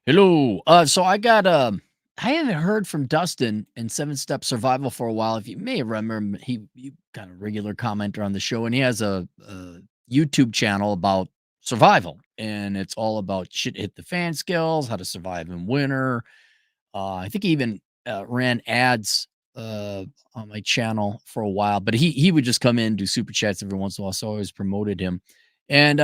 Hello. So I haven't heard from Dustin in 7 Step Survival for a while. If you may remember, he kind of regular commenter on the show, and he has a YouTube channel about survival, and it's all about shit hit the fan skills, how to survive in winter. I think he even ran ads on my channel for a while, but he would just come in do super chats every once in a while, so I always promoted him. And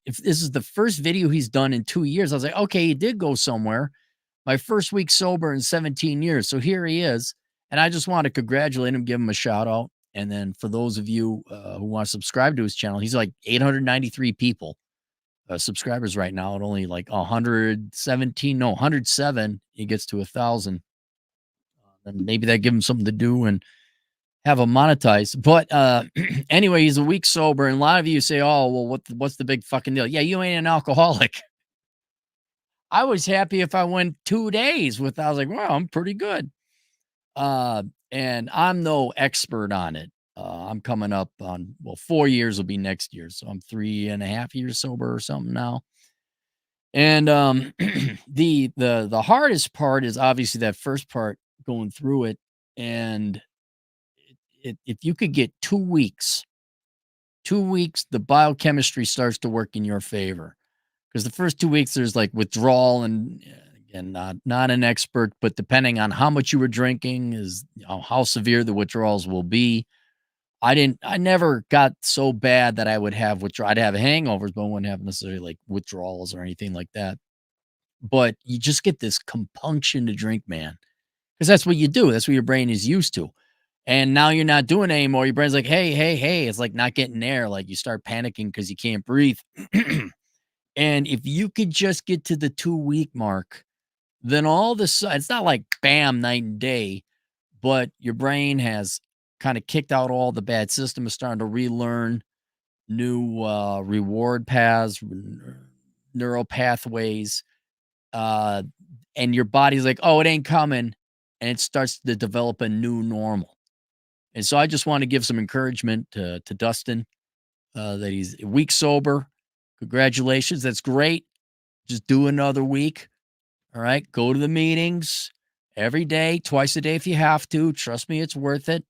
if this is the first video he's done in 2 years, I was like, okay, he did go somewhere. My first week sober in 17 years, so here he is, and I just want to congratulate him, give him a shout out. And then for those of you who want to subscribe to his channel, he's like 893 people subscribers right now at only like 117, no, 107. He gets to 1,000. And maybe that give him something to do and have him monetized. But anyway, he's a week sober, and a lot of you say, "Oh, well, what's the big fucking deal?" Yeah, you ain't an alcoholic. I was happy if I went 2 days without. I was like, "Well, I'm pretty good." And I'm no expert on it. I'm coming up on 4 years will be next year, so I'm 3.5 years sober or something now. And the hardest part is obviously that first part going through it, and if you could get 2 weeks, 2 weeks, the biochemistry starts to work in your favor. Because the first 2 weeks there's like withdrawal, and again, not an expert, but depending on how much you were drinking is how severe the withdrawals will be. I never got so bad that I would have withdrawal. I'd have hangovers, but I wouldn't have necessarily like withdrawals or anything like that. But you just get this compunction to drink, man, because that's what you do. That's what your brain is used to. And now you're not doing it anymore. Your brain's like, hey, hey, hey. It's like not getting air. Like you start panicking because you can't breathe. And if you could just get to the 2 week mark, then all this, it's not like bam, night and day, but your brain has kind of kicked out all the bad system, is starting to relearn new reward paths, neural pathways, uh, and your body's like, "Oh, it ain't coming," and it starts to develop a new normal. And so I just want to give some encouragement to Dustin that he's a week sober. Congratulations, that's great. Just do another week. All right, go to the meetings every day, twice a day if you have to. Trust me, it's worth it.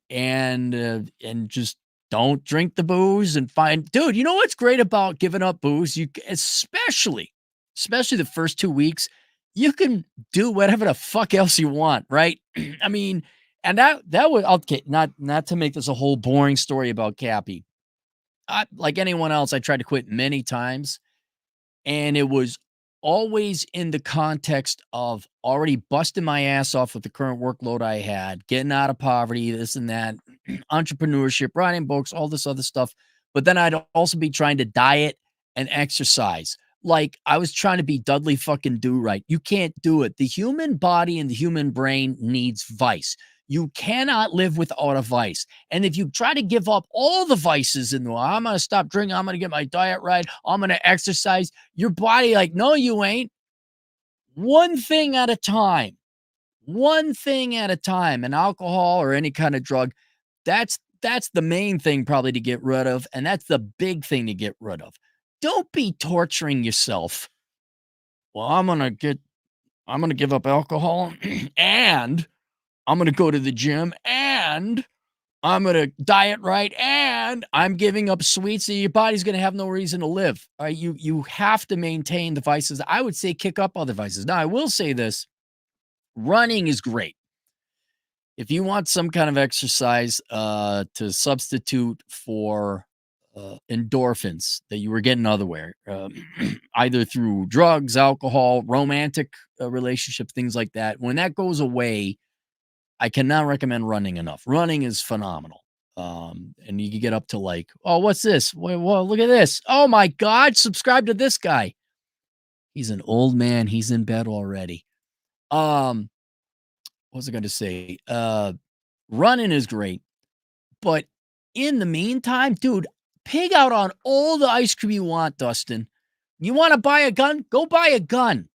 And just don't drink the booze and find, dude. You know what's great about giving up booze? Especially the first 2 weeks, you can do whatever the fuck else you want, right? I mean, and that would okay. Not to make this a whole boring story about Cappy. Like anyone else, I tried to quit many times, and it was always in the context of already busting my ass off with the current workload I had, getting out of poverty, this and that, entrepreneurship, writing books, all this other stuff. But then I'd also be trying to diet and exercise. Like I was trying to be Dudley fucking Do Right. You can't do it. The human body and the human brain needs vice. You cannot live without a vice. And if you try to give up all the vices in the world, I'm going to stop drinking, I'm going to get my diet right, I'm going to exercise, your body, like, no, you ain't. One thing at a time. One thing at a time. And alcohol or any kind of drug, that's the main thing probably to get rid of. And that's the big thing to get rid of. Don't be torturing yourself. Well, I'm gonna give up alcohol and I'm gonna go to the gym and I'm gonna diet right, and I'm giving up sweets, so your body's gonna have no reason to live. All right, you have to maintain the vices. I would say kick up other vices. Now, I will say this: running is great. If you want some kind of exercise to substitute for endorphins that you were getting otherwhere, either through drugs, alcohol, romantic relationships, things like that, when that goes away, I cannot recommend running enough. Running is phenomenal. And you can get up to like, oh, what's this? Well, look at this. Oh my God, subscribe to this guy. He's an old man. He's in bed already. Um, what was I going to say? Running is great, but in the meantime, dude, pig out on all the ice cream you want, Dustin. You want to buy a gun? Go buy a gun.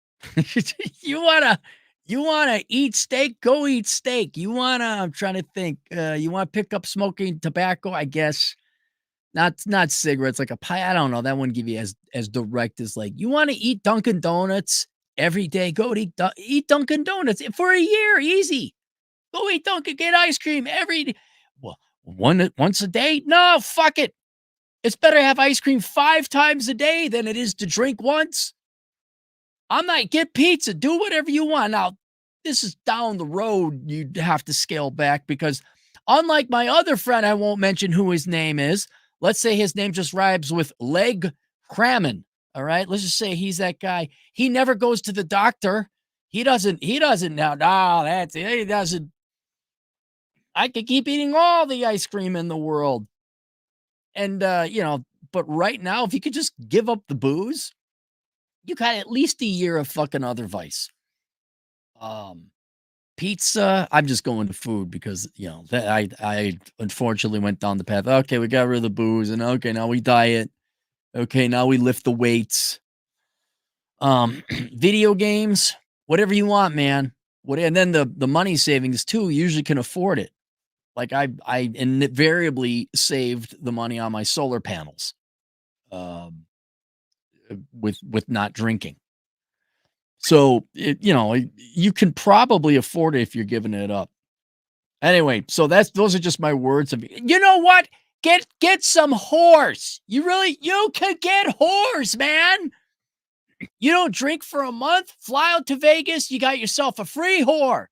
you wanna you wanna eat steak? Go eat steak. You wanna, I'm trying to think. You want to pick up smoking tobacco? I guess Not cigarettes, like a pie. I don't know. That wouldn't give you as direct as like, you want to eat Dunkin' Donuts every day. Go to eat Dunkin' Donuts for a year, easy. Go eat Dunkin', get ice cream every day. Well, once a day? No, fuck it. It's better to have ice cream 5 times a day than it is to drink once. I'm not get pizza, do whatever you want. Now, this is down the road. You'd have to scale back because unlike my other friend, I won't mention who his name is. Let's say his name just rhymes with leg cramming. All right. Let's just say he's that guy. He never goes to the doctor. He doesn't now. No, that's it. He doesn't. I could keep eating all the ice cream in the world. And but right now, if you could just give up the booze, you got at least a year of fucking other vice. Um, Pizza, I'm just going to food because, that I unfortunately went down the path. Okay, we got rid of the booze, and okay, now we diet. Okay, now we lift the weights. Video games, whatever you want, man. And then the money savings too, you usually can afford it. Like I invariably saved the money on my solar panels, um, with not drinking. So you can probably afford it if you're giving it up. Anyway, so those are just my words of, you know what? Get some horse. You can get horse, man. You don't drink for a month, fly out to Vegas, you got yourself a free whore.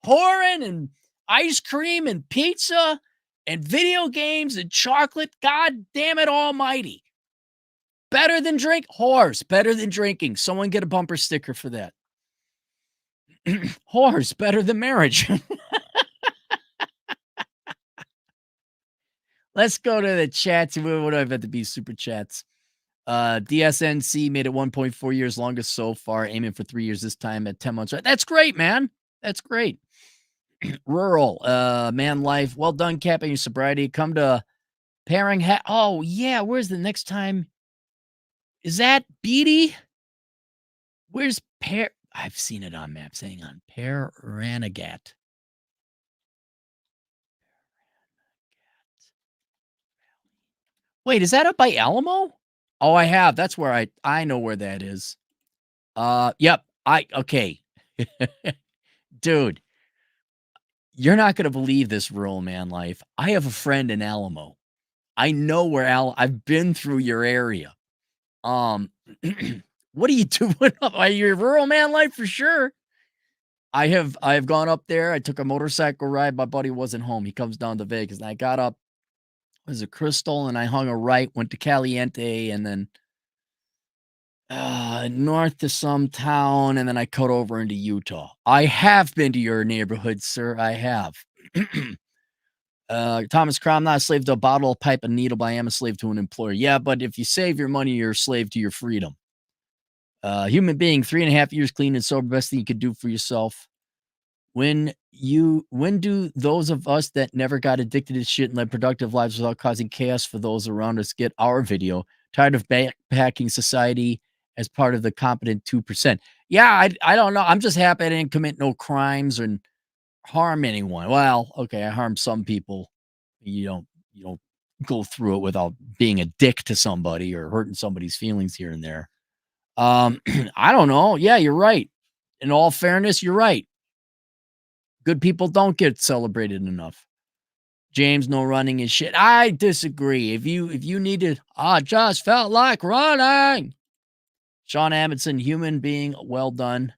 Whoring and ice cream and pizza and video games and chocolate. God damn it almighty. Better than drink horse, better than drinking. Someone get a bumper sticker for that. Horse, better than marriage. Let's go to the chats. What do I have to be super chats? DSNC made it 1.4 years, longest so far, aiming for 3 years this time at 10 months. That's great, man. That's great. Rural, man life. Well done capping your sobriety. Come to pairing. Oh, yeah. Where's the next time? Is that Beatty? Where's Pear? I've seen it on maps. Hang on. Paranagat. Wait, is that up by Alamo? Oh, I have. That's where I know where that is. Yep. Okay. Dude, you're not gonna believe this rural man life. I have a friend in Alamo. I know where I've been through your area. Um, what are you doing up? Are you a rural man life for sure? I have gone up there. I took a motorcycle ride. My buddy wasn't home. He comes down to Vegas, and I got up. It was a Crystal, and I hung a right, went to Caliente, and then north to some town, and then I cut over into Utah. I have been to your neighborhood, sir. I have. Thomas Crown, I'm not a slave to a bottle, a pipe, a needle, but I am a slave to an employer. Yeah, but if you save your money, you're a slave to your freedom. Human being, 3.5 years clean and sober, best thing you could do for yourself. When do those of us that never got addicted to shit and led productive lives without causing chaos for those around us get our video? Tired of backpacking society as part of the competent 2%. Yeah, I don't know. I'm just happy I didn't commit no crimes and harm anyone. Well, okay, I harmed some people. You don't go through it without being a dick to somebody or hurting somebody's feelings here and there. I don't know. Yeah, you're right. In all fairness, you're right. Good people don't get celebrated enough. James, no running is shit. I disagree. If you needed, I just felt like running. Sean Amundsen, human being, well done.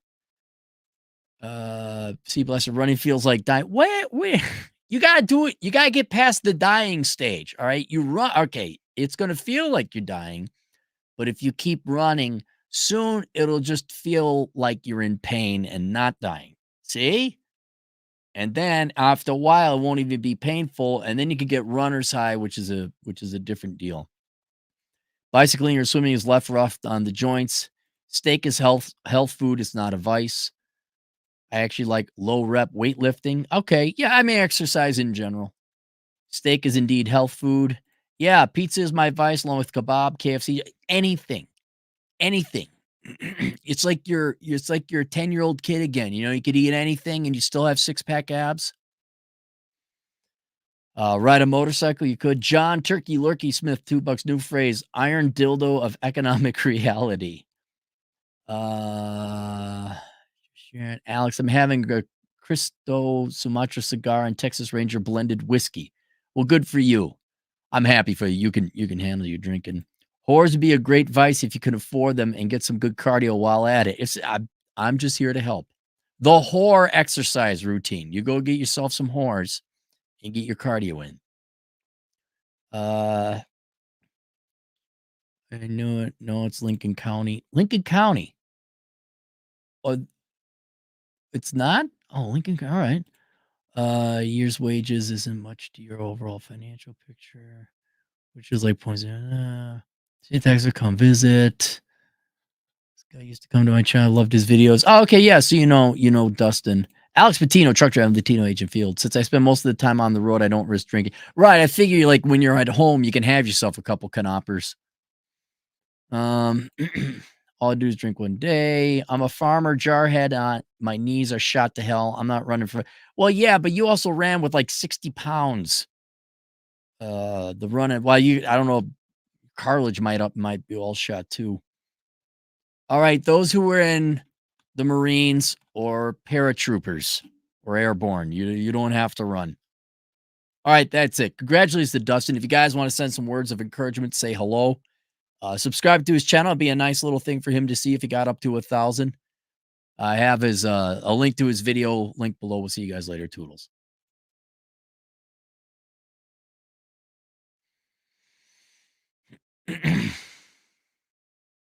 See, blessed running feels like dying. Wait, you gotta do it. You gotta get past the dying stage. All right. You run. Okay. It's gonna feel like you're dying, but if you keep running, soon it'll just feel like you're in pain and not dying. See? And then after a while, it won't even be painful. And then you could get runner's high, which is a different deal. Bicycling or swimming is left rough on the joints. Steak is health food. It's not a vice. I actually like low rep weightlifting. Okay. Yeah, I may exercise in general. Steak is indeed health food. Yeah, pizza is my vice along with kebab, KFC, anything. Anything. It's like you're a 10-year-old kid again. You could eat anything and you still have six-pack abs. Ride a motorcycle, you could. John Turkey Lurkey Smith, $2, new phrase, iron dildo of economic reality. Uh, Sharon, Alex, I'm having a Cristo Sumatra cigar and Texas Ranger blended whiskey. Well, good for you. I'm happy for you. You can handle your drinking. Whores would be a great vice if you can afford them and get some good cardio while at it. I'm just here to help. The whore exercise routine. You go get yourself some whores and get your cardio in. Uh, I knew it. No, it's Lincoln County. Lincoln County. Oh, it's not? Oh, Lincoln. All right. Year's wages isn't much to your overall financial picture, which is like points. State tax will come visit. This guy used to come to my channel. Loved his videos. Oh, okay, yeah. So you know Dustin. Alex Patino, truck driver, Latino agent field. Since I spend most of the time on the road, I don't risk drinking. Right. I figure like when you're at home, you can have yourself a couple canoppers. Um, all I do is drink one day. I'm a farmer, jarhead. My knees are shot to hell. I'm not running for. Well, yeah, but you also ran with like 60 pounds. The running. Well, I don't know. Cartilage might be all shot too. All right, those who were in the Marines or paratroopers or airborne, you don't have to run. All right, that's it. Congratulations to Dustin. If you guys want to send some words of encouragement, say hello. Subscribe to his channel. It'd be a nice little thing for him to see if he got up to 1,000. I have his a link to his video link below. We'll see you guys later. Toodles.